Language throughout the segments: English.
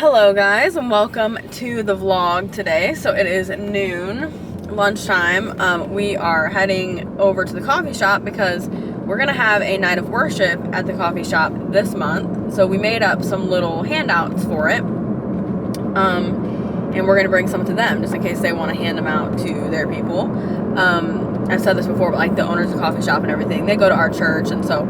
Hello guys, and welcome to the vlog today. So it is noon, lunchtime. We are heading over to the coffee shop because we're gonna have a night of worship at the coffee shop this month. So we made up some little handouts for it. And we're gonna bring some to them just in case they want to hand them out to their people. I've said this before, but like the owners of the coffee shop and everything, they go to our church, and so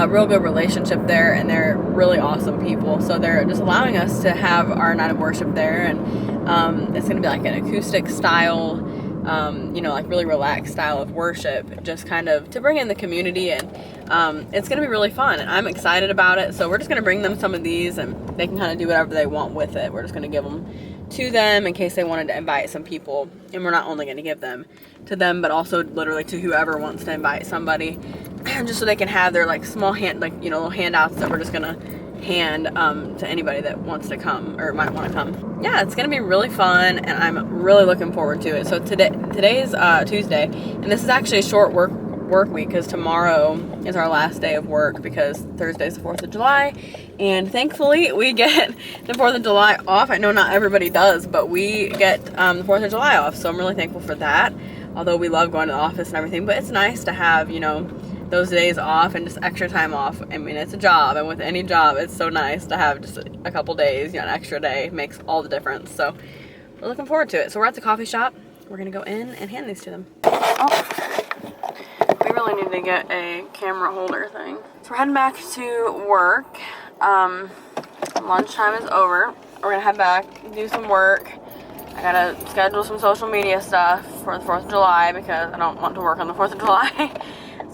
real good relationship there, and they're really awesome people. So they're just allowing us to have our night of worship there, and it's gonna be like an acoustic style, like really relaxed style of worship, just kind of to bring in the community, and it's gonna be really fun, and I'm excited about it. So we're just gonna bring them some of these, and they can kind of do whatever they want with it. We're just gonna give them to them in case they wanted to invite some people, and we're not only going to give them to them but also literally to whoever wants to invite somebody, just so they can have their like small little handouts that we're just going to hand to anybody that wants to come or might want to come. Yeah, it's going to be really fun, and I'm really looking forward to it. So today's Tuesday, and this is actually a short work week because tomorrow is our last day of work because Thursday's the 4th of July, and thankfully we get the 4th of July off. I know not everybody does, but we get the 4th of July off, so I'm really thankful for that, although we love going to the office and everything. But it's nice to have, those days off and just extra time off. I mean, it's a job, and with any job, it's so nice to have just a couple days, an extra day makes all the difference. So we're looking forward to it. So we're at the coffee shop. We're gonna go in and hand these to them. We really need to get a camera holder thing. So we're heading back to work. Lunchtime is over. We're gonna head back, do some work. I gotta schedule some social media stuff for the 4th of July because I don't want to work on the 4th of July.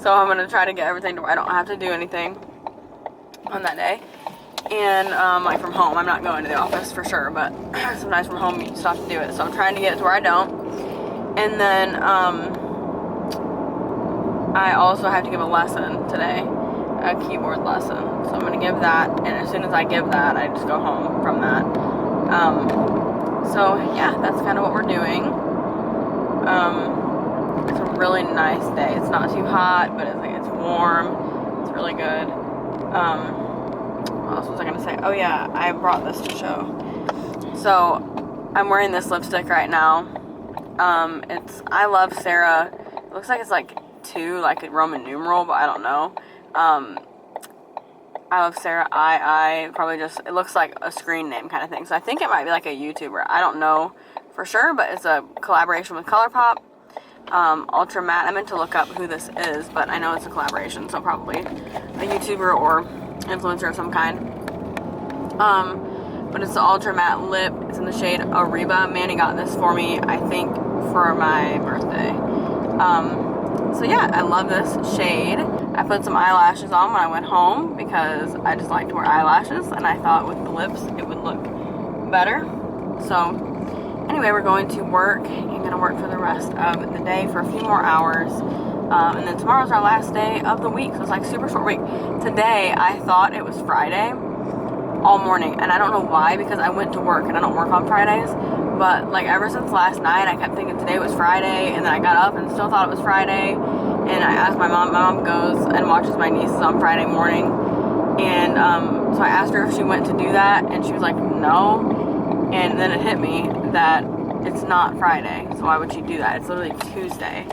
So I'm gonna try to get everything to where I don't have to do anything on that day. And like from home, I'm not going to the office for sure, but sometimes from home you still have to do it. So I'm trying to get it to where I don't. And then I also have to give a lesson today, a keyboard lesson. So I'm going to give that, and as soon as I give that, I just go home from that. So yeah, that's kind of what we're doing. It's a really nice day. It's not too hot, but it's warm. It's really good. What else was I going to say? Oh yeah, I brought this to show. So I'm wearing this lipstick right now. I Love Sarah. It looks like it's like like a Roman numeral, but I don't know. I Love Sarah probably just, it looks like a screen name kind of thing. So I think it might be like a YouTuber. I don't know for sure, but it's a collaboration with ColourPop. Ultra Matte. I meant to look up who this is, but I know it's a collaboration, so probably a YouTuber or influencer of some kind. But it's the Ultra Matte lip. It's in the shade Ariba. Manny got this for me, I think, for my birthday. So yeah, I love this shade. I put some eyelashes on when I went home because I just like to wear eyelashes, and I thought with the lips it would look better. So anyway, we're going to work. I'm going to work for the rest of the day for a few more hours. And then tomorrow's our last day of the week, so it's like super short week. Today, I thought it was Friday all morning, and I don't know why, because I went to work, and I don't work on Fridays. But like ever since last night, I kept thinking today was Friday, and then I got up and still thought it was Friday. And I asked my mom. My mom goes and watches my nieces on Friday morning, and so I asked her if she went to do that, and she was like, no. And then it hit me that it's not Friday, so why would she do that? It's literally Tuesday.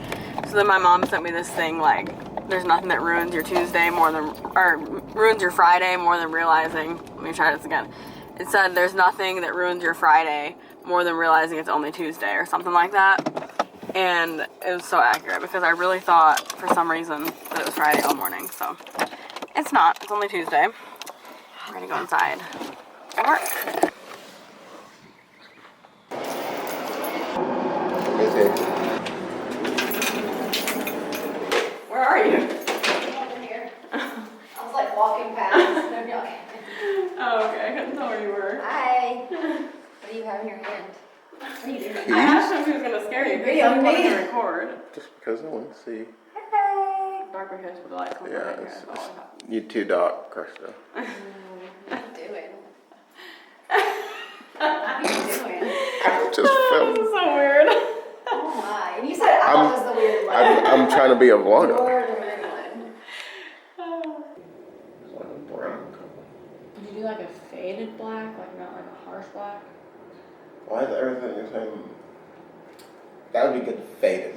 So then my mom sent me this thing like, there's nothing that ruins your Tuesday ruins your Friday more than realizing. Let me try this again. It said there's nothing that ruins your Friday more than realizing it's only Tuesday or something like that. And it was so accurate because I really thought for some reason that it was Friday all morning. So it's not. It's only Tuesday. We're gonna go inside and work. Where are you? I'm over here. I was like walking past. Oh, okay. I couldn't tell where you were. Hi. What do you have in your hand? What are you doing? I asked him if he was going to scare you because he wanted to record. Just because I want to see. Hey. Darker hairs with the light comes Yeah, right here. you too dark, Krista. What are you doing? What are you doing? I just felt. This is so weird. Oh my. And you said I was the weird one. I'm trying to be a vlogger. You're the weird one. It's like a brown color. Would you do like a faded black, like not like a harsh black? Why is everything the same? That would be good faded.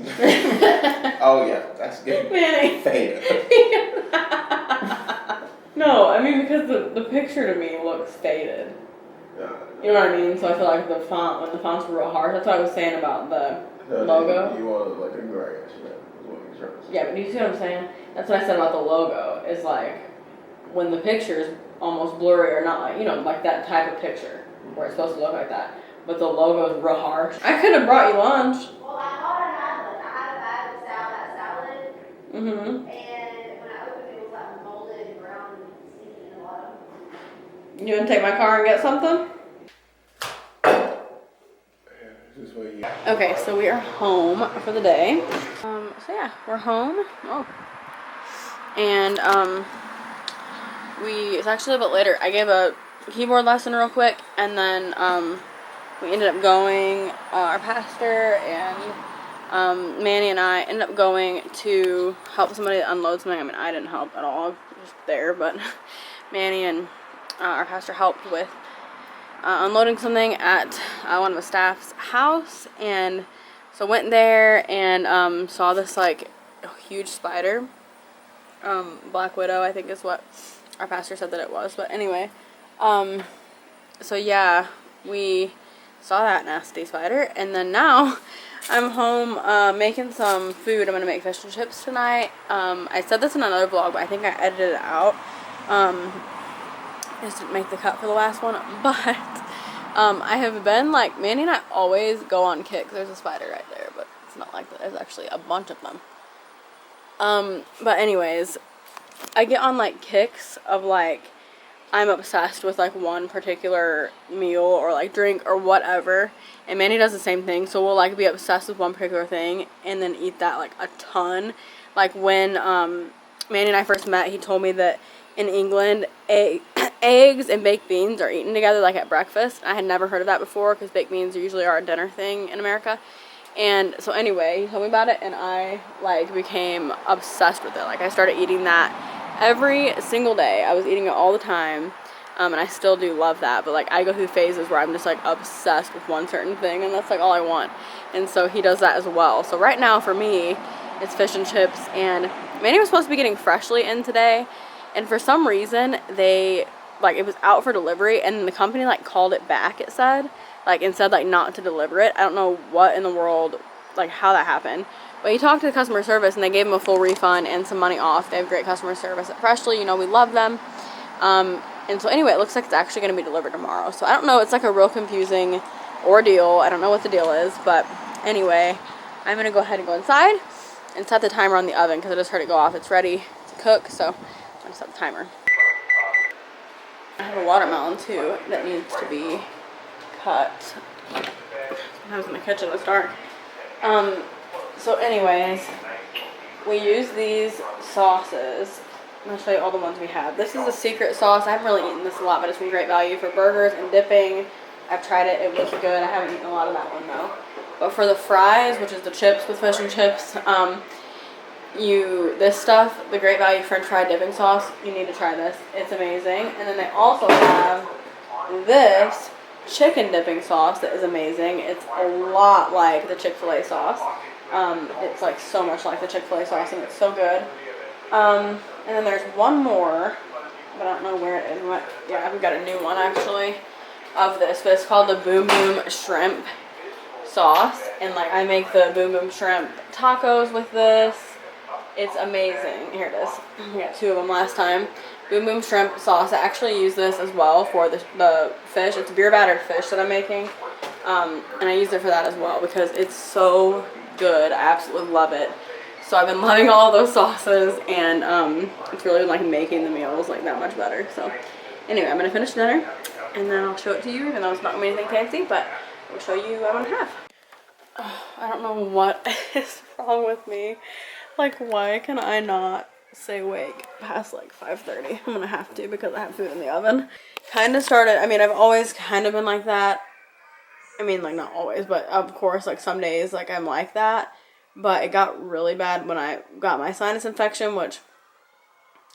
Oh yeah, that's good. Manny. Faded. No, I mean because the picture to me looks faded. You know what I mean? So I feel like the font, when the fonts were real harsh, that's what I was saying about the logo. You want like a grayish, man. Yeah, but do you see what I'm saying? That's what I said about the logo, is like, when the picture's almost blurry or not like, you know, like that type of picture, where it's supposed to look like that. But the logo's real harsh. I could have brought you lunch. Well, I thought I had one. I had a bag of that salad. Mm-hmm. And when I opened it, it was like molded and brown and stinky in the bottom. You want to take my car and get something? Okay, so we are home for the day. So yeah, we're home. Oh. And it's actually a bit later. I gave a keyboard lesson real quick, and then we ended up going, our pastor and Manny and I ended up going to help somebody unload something. I mean, I didn't help at all, I was just there, but Manny and our pastor helped with unloading something at one of the staff's house. And so went there and saw this like huge spider. Black widow, I think is what our pastor said that it was. But anyway, so yeah, we saw that nasty spider, and then now I'm home making some food. I'm gonna make fish and chips tonight. I said this in another vlog, but I think I edited it out. I just didn't make the cut for the last one, but I have been like, Manny and I always go on kicks. There's a spider right there, but it's not like that. There's actually a bunch of them. But anyways, I get on like kicks of like, I'm obsessed with like one particular meal or like drink or whatever, and Manny does the same thing. So we'll like be obsessed with one particular thing and then eat that like a ton. Like when Manny and I first met, he told me that in England, eggs and baked beans are eaten together like at breakfast. I had never heard of that before, because baked beans usually are a dinner thing in America. And so anyway, he told me about it, and I like became obsessed with it. Like I started eating that every single day. I was eating it all the time, and I still do love that. But like I go through phases where I'm just like obsessed with one certain thing, and that's like all I want. And so he does that as well. So right now for me, it's fish and chips. And Manny was supposed to be getting Freshly in today, and for some reason they like, it was out for delivery, and the company like called it back, it said, like, and said like not to deliver it. I don't know what in the world, like how that happened, but he talked to the customer service and they gave him a full refund and some money off. They have great customer service at Freshly, you know, we love them. And so anyway, it looks like it's actually going to be delivered tomorrow. So I don't know, it's like a real confusing ordeal. I don't know what the deal is, but anyway, I'm going to go ahead and go inside and set the timer on the oven, because I just heard it go off. It's ready to cook, so I'm going to set the timer. I have a watermelon too that needs to be cut. Sometimes in the kitchen it's dark. So anyways, we use these sauces. I'm going to show you all the ones we have. This is a secret sauce. I haven't really eaten this a lot, but it's been great value for burgers and dipping. I've tried it. It looks good. I haven't eaten a lot of that one though. But for the fries, which is the chips with fish and chips, this stuff, the Great Value French fry dipping sauce, you need to try this. It's amazing. And then they also have this chicken dipping sauce that is amazing. It's a lot like the Chick-fil-A sauce. It's like so much like the Chick-fil-A sauce, and it's so good. And then there's one more, but I don't know where it is. Yeah, we've got a new one actually of this, but it's called the Boom Boom Shrimp sauce. And like I make the Boom Boom Shrimp tacos with this. It's amazing. Here it is. We got 2 of them last time. Boom Boom Shrimp sauce. I actually use this as well for the fish. It's beer battered fish that I'm making. And I use it for that as well because it's so good. I absolutely love it. So I've been loving all of those sauces, and it's really like making the meals like that much better. So anyway, I'm going to finish dinner and then I'll show it to you, even though it's not going to be anything fancy, but I'll show you what I'm going to have. Oh, I don't know what is wrong with me. Like, why can I not stay awake past like 5:30? I'm gonna have to because I have food in the oven. Kind of started, I mean, I've always kind of been like that. I mean, like, not always, but of course, like, some days, like, I'm like that. But it got really bad when I got my sinus infection, which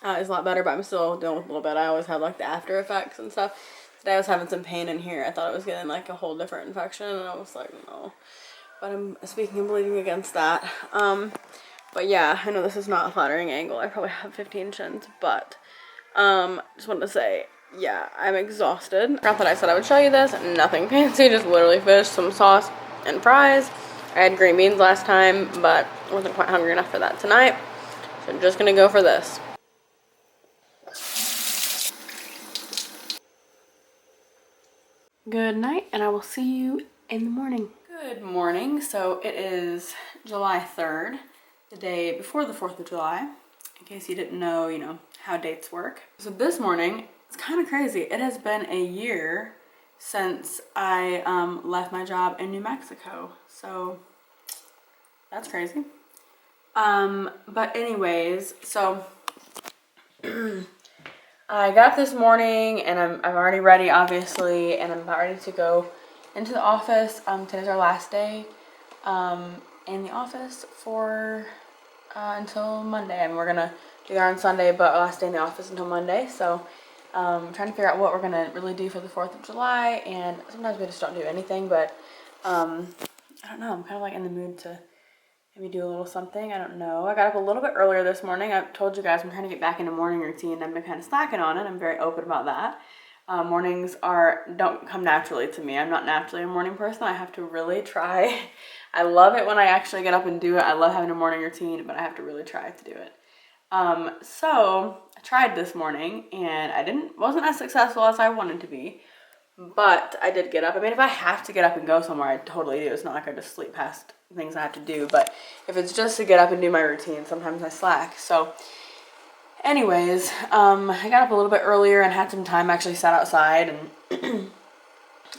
is a lot better, but I'm still dealing with a little bit. I always have like the after effects and stuff. Today I was having some pain in here. I thought I was getting like a whole different infection, and I was like, no. But I'm speaking and bleeding against that. But yeah, I know this is not a flattering angle. I probably have 15 chins, but just wanted to say, yeah, I'm exhausted. Not that I said I would show you this. Nothing fancy, just literally fish, some sauce, and fries. I had green beans last time, but wasn't quite hungry enough for that tonight. So I'm just gonna go for this. Good night, and I will see you in the morning. Good morning. So it is July 3rd, the day before the 4th of July. In case you didn't know, you know, how dates work. So this morning, it's kind of crazy. It has been a year since I left my job in New Mexico. So that's crazy. But anyways, so I got up this morning and I'm already ready, obviously, and I'm about ready to go into the office. Today's our last day in the office for until Monday. I mean, we're gonna be there on Sunday, but our last day in the office until Monday. So trying to figure out what we're gonna really do for the 4th of July, and sometimes we just don't do anything, but I don't know, I'm kind of like in the mood to maybe do a little something. I don't know. I got up a little bit earlier this morning. I told you guys I'm trying to get back into morning routine. I've been kind of slacking on it. I'm very open about that. Mornings don't come naturally to me. I'm not naturally a morning person. I have to really try. I love it when I actually get up and do it. I love having a morning routine, but I have to really try to do it. So I tried this morning and I wasn't as successful as I wanted to be, but I did get up. I mean, if I have to get up and go somewhere, I totally do. It's not like I just sleep past things I have to do, but if it's just to get up and do my routine, sometimes I slack. So anyways, I got up a little bit earlier and had some time. Actually sat outside and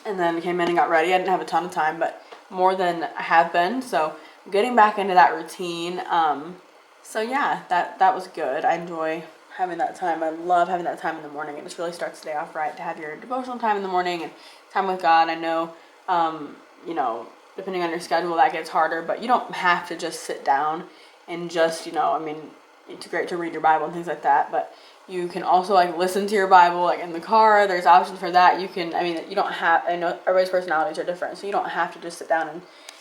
and then came in and got ready. I didn't have a ton of time, but more than I have been, so I'm getting back into that routine. So yeah, that was good. I enjoy having that time. I love having that time in the morning. It just really starts the day off right, to have your devotional time in the morning and time with God. I know, you know, depending on your schedule, that gets harder, but you don't have to just sit down and just, you know, I mean, it's great to read your Bible and things like that, but you can also like listen to your Bible like in the car. There's options for that. You can, I mean, you don't have, I know everybody's personalities are different, so you don't have to just sit down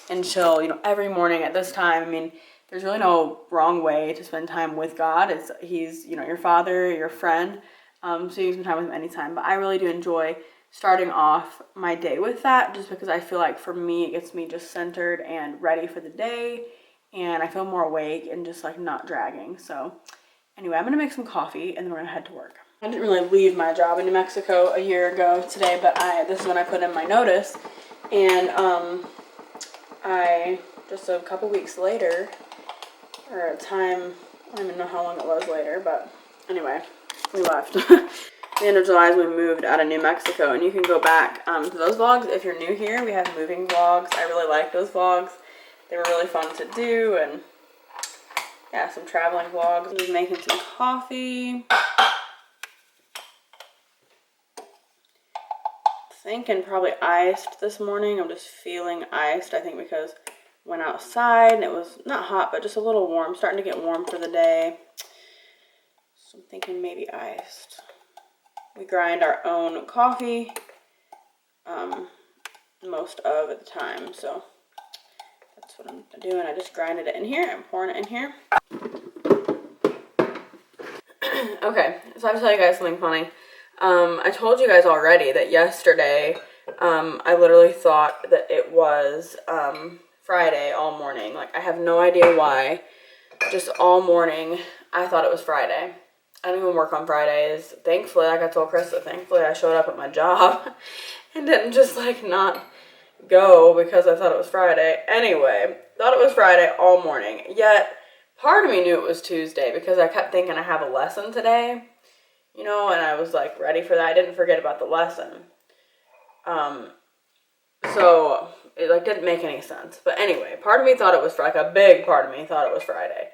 and chill, you know, every morning at this time. I mean, there's really no wrong way to spend time with God. He's, you know, your father, your friend, so you can spend time with him anytime. But I really do enjoy starting off my day with that, just because I feel like for me, it gets me just centered and ready for the day, and I feel more awake and just like not dragging. So anyway, I'm gonna make some coffee and then we're gonna head to work. I didn't really leave my job in New Mexico a year ago today, but this is when I put in my notice, and I just a couple weeks later, or a time, I don't even know how long it was later, but anyway, we left. The end of July is when we moved out of New Mexico, and you can go back to those vlogs if you're new here. We have moving vlogs. I really like those vlogs. They were really fun to do, and yeah, some traveling vlogs. I'm just making some coffee. Thinking probably iced this morning. I'm just feeling iced, I think, because I went outside and it was not hot, but just a little warm, starting to get warm for the day. So I'm thinking maybe iced. We grind our own coffee most of the time, so that's what I'm doing. I just grinded it in here. I'm pouring it in here. Okay, so I have to tell you guys something funny. I told you guys already that yesterday I literally thought that it was Friday all morning. Like, I have no idea why. Just all morning I thought it was Friday. I don't even work on Fridays. Thankfully, like I told Krista, thankfully I showed up at my job and didn't just like not go because I thought it was Friday. Anyway, thought it was Friday all morning. Yet part of me knew it was Tuesday because I kept thinking I have a lesson today, you know, and I was like ready for that. I didn't forget about the lesson. So it like didn't make any sense. But anyway, part of me thought it was like a big part of me thought it was Friday.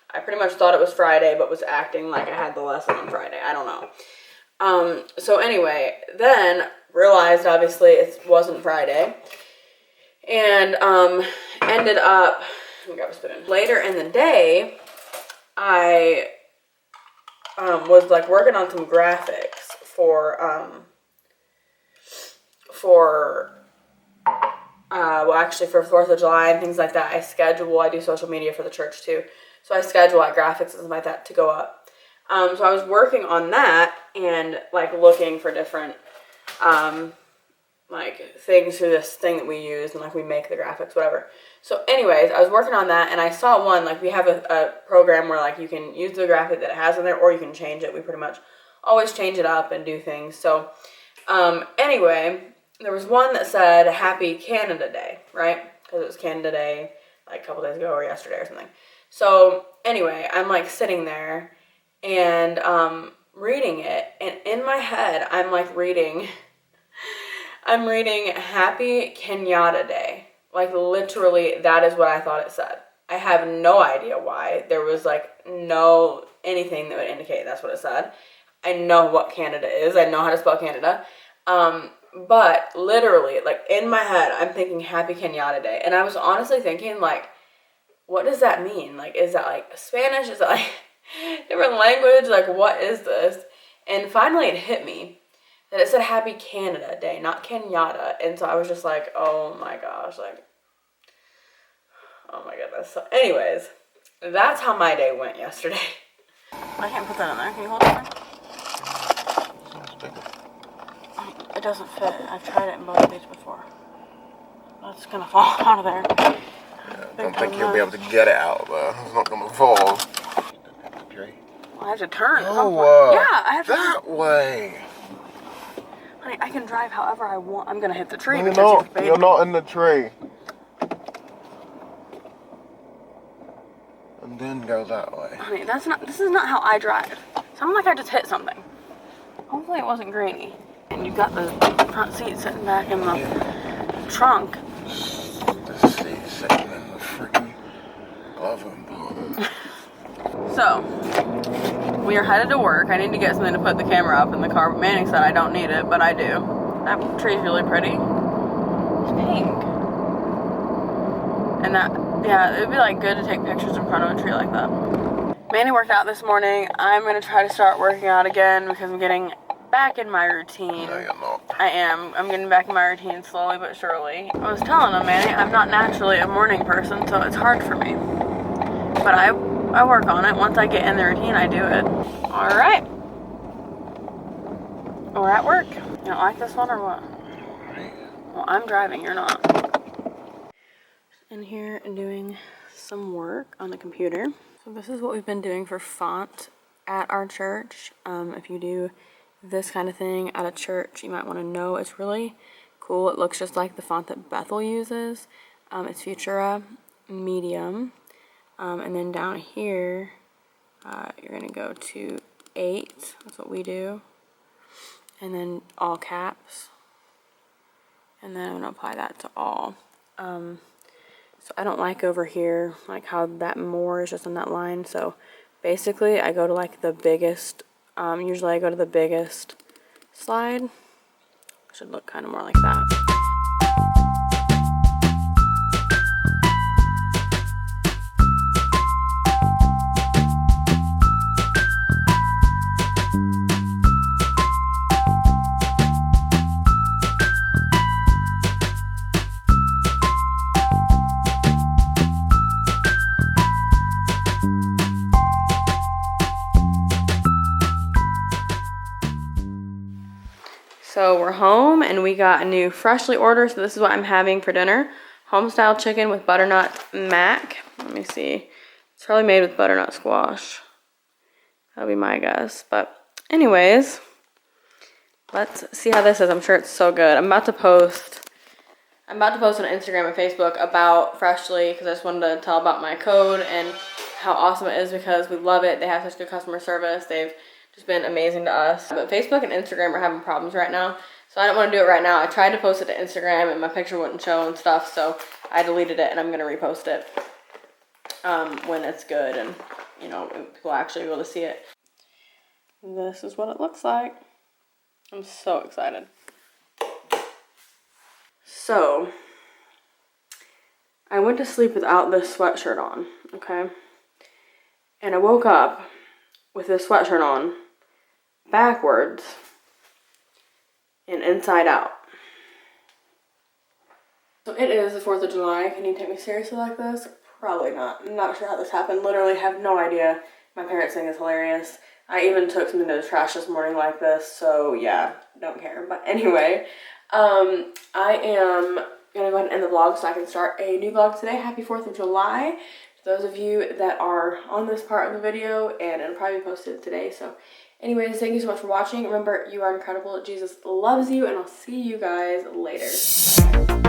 I pretty much thought it was Friday, but was acting like I had the lesson on Friday. I don't know. So anyway, then realized obviously it wasn't Friday, and ended up, later in the day, I was like working on some graphics for well, actually for 4th of July and things like that. I do social media for the church too. So I schedule like graphics and stuff like that to go up. So I was working on that and like looking for different like things through this thing that we use and like we make the graphics, whatever. So anyways, I was working on that and I saw one, like we have a program where like you can use the graphic that it has in there or you can change it. We pretty much always change it up and do things. So anyway, there was one that said Happy Canada Day, right? Because it was Canada Day like a couple days ago or yesterday or something. So anyway, I'm like sitting there and reading it, and in my head I'm like reading Happy Kenyatta Day. Like literally that is what I thought it said. I have no idea why. There was like no anything that would indicate that's what it said. I know what Canada is. I know how to spell Canada. But literally, like in my head, I'm thinking Happy Kenyatta Day. And I was honestly thinking, like, what does that mean? Like, is that like Spanish? Is that like different language? Like, what is this? And finally it hit me that it said Happy Canada Day, not Kenyatta. And so I was just like, oh my gosh, like, oh my goodness. So anyways, that's how my day went yesterday. I can't put that in there. Can you hold it there? It doesn't fit. I've tried it in both of these before. That's gonna fall out of there. I don't think you'll be able to get it out though. It's not gonna fall. Well, I have to turn. Oh, yeah, I have to that way. Honey, I can drive however I want. I'm gonna hit the tree. No, you're not in the tree. And then go that way. Honey, this is not how I drive. Sounded like I just hit something. Hopefully it wasn't grainy. And you've got the front seat sitting back in the trunk. The seat sitting in the freaking glove compartment. So, we are headed to work. I need to get something to put the camera up in the car. But Manning said I don't need it, but I do. That tree's really pretty. It's pink. And that, yeah, it'd be like good to take pictures in front of a tree like that. Manny worked out this morning. I'm going to try to start working out again because I'm getting back in my routine. No, you're not. I am. I'm getting back in my routine slowly but surely. I was telling him, Manny, I'm not naturally a morning person, so it's hard for me. But I work on it. Once I get in the routine, I do it. All right. We're at work. You don't like this one or what? Well, I'm driving. You're not. In here and doing some work on the computer. So this is what we've been doing for font at our church. If you do this kind of thing at a church, you might want to know it's really cool. It looks just like the font that Bethel uses. It's Futura Medium. And then down here, you're going to go to 8. That's what we do. And then all caps. And then I'm going to apply that to all. So I don't like over here, like how that more is just on that line. So basically I go to like the biggest, usually I go to the biggest slide. Should look kind of more like that. So we're home and we got a new freshly ordered. So this is what I'm having for dinner. Home-style chicken with butternut mac. Let me see. It's probably made with butternut squash. That'll be my guess. But anyways, let's see how this is. I'm sure it's so good. I'm about to post on Instagram and Facebook about Freshly because I just wanted to tell about my code and how awesome it is because we love it. They have such good customer service. They've just been amazing to us. But Facebook and Instagram are having problems right now, so I don't want to do it right now. I tried to post it to Instagram and my picture wouldn't show and stuff, so I deleted it and I'm gonna repost it when it's good and you know people actually be able to see it. This is what it looks like. I'm so excited. So I went to sleep without this sweatshirt on, okay? And I woke up with this sweatshirt on, backwards, and inside out. So it is the 4th of July. Can you take me seriously like this? Probably not. I'm not sure how this happened. Literally have no idea. My parents think it's hilarious. I even took something to the trash this morning like this, so yeah, don't care. But anyway, I am gonna go ahead and end the vlog so I can start a new vlog today. Happy 4th of July to those of you that are on this part of the video, and it'll probably be posted today. So anyways, thank you so much for watching. Remember, you are incredible. Jesus loves you, and I'll see you guys later.